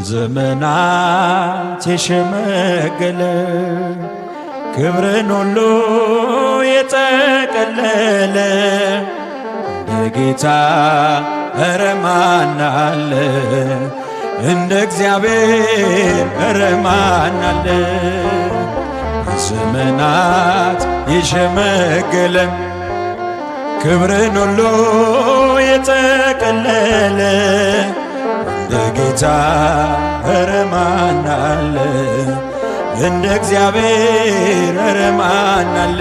ዘመናት የሸመገለ ክብርን ሁሉ የጠቀለለ በጌታ ኧረ ማን አለ እንደ እግዚአብሔር ኧረ ማን አለ? ዘመናት የሸመገለ ክብርን ሁሉ የጠቀለለ እንደ ጌታ ኧረ ማን አለ እንደ እግዚአብሔር ኧረ ማን አለ?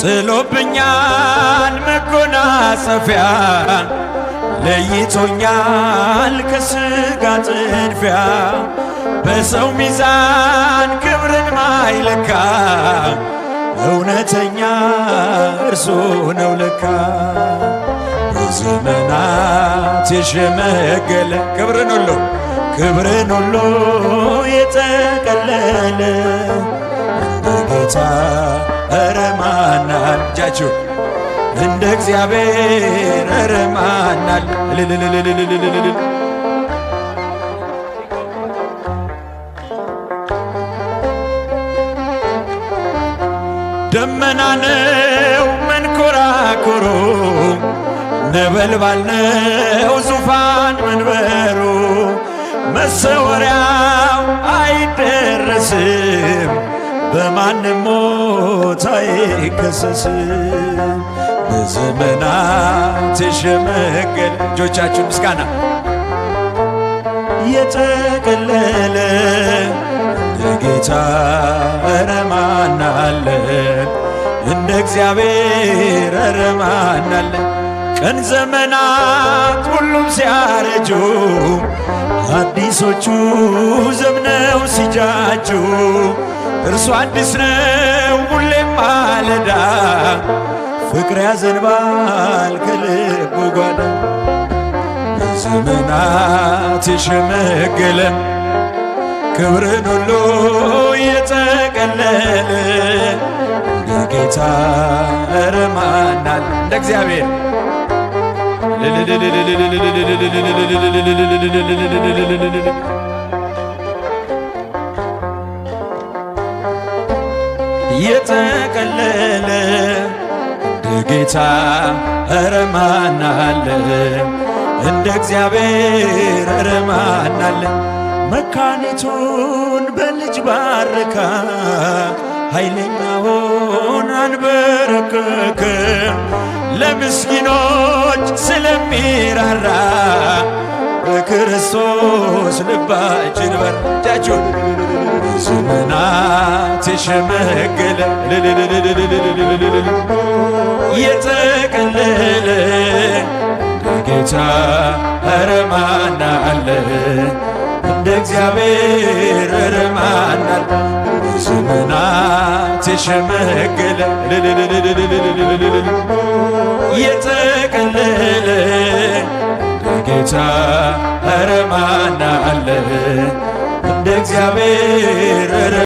ጥሎብኛል መጎናጸፊያ ለይቶኛል ከሥጋ ጥድፊያ በሰው ሚዛን ክብርን ማይለካ እውነተኛ እርሱ ነው ለካ። በዘመናት የሸመገለ ክብርን ሁሉ የጠቀለለ እንደ ጌታ ኧረ ማን አለ? እጃችሁ እንደ እግዚአብሔር ኧረ ማን አለ? ደመና ነው መንኮራኩሩ ነበልባል ነው ዙፋን መንበሩ መሰወሪያው አይደረስም በማንም ሞት አይከሰስም። በዘመናት የሸመገለ እጆቻችሁ ምስጋና የጠቀለለ እንደ ጌታ ኧረ ማን አለ እንደ እግዚአብሔር ኧረ ማን አለ? ቀን ዘመናት ሁሉም ሲያረጁ አዲሶቹ ዘምነው ሲጃጁ እርሱ አዲስ ነው ሁሌም ማለዳ ፍቅር ያዘንባል ከልቡ ጓዳ። በዘመናት የሸመገለ ክብርን ሁሉ የጠቀለለ እንደ ጌታ ኧረ ማን አለ እንደ እግዚአብሔር? የጠቀለለ እንደ ጌታ ኧረ ማን አለ እንደ እግዚአብሔር ኧረ ማን አለ? መካኒቱን በልጅ ባረካ ኃይለኛውን አንበረከከ ለምስኪኖች ስለሚራራ በክርስቶስ ልባችን በርጃችሁ። ዘመናት የሸመገለ የጠቀለለ እንደ ጌታ ኧረ ማን አለ እንደ እግዚአብሔር ኧረ ማን አለ? ዘመናት የሸመገለ የጠቀለለ እንደ ጌታ ኧረ ማን አለ እንደ እግዚአብሔር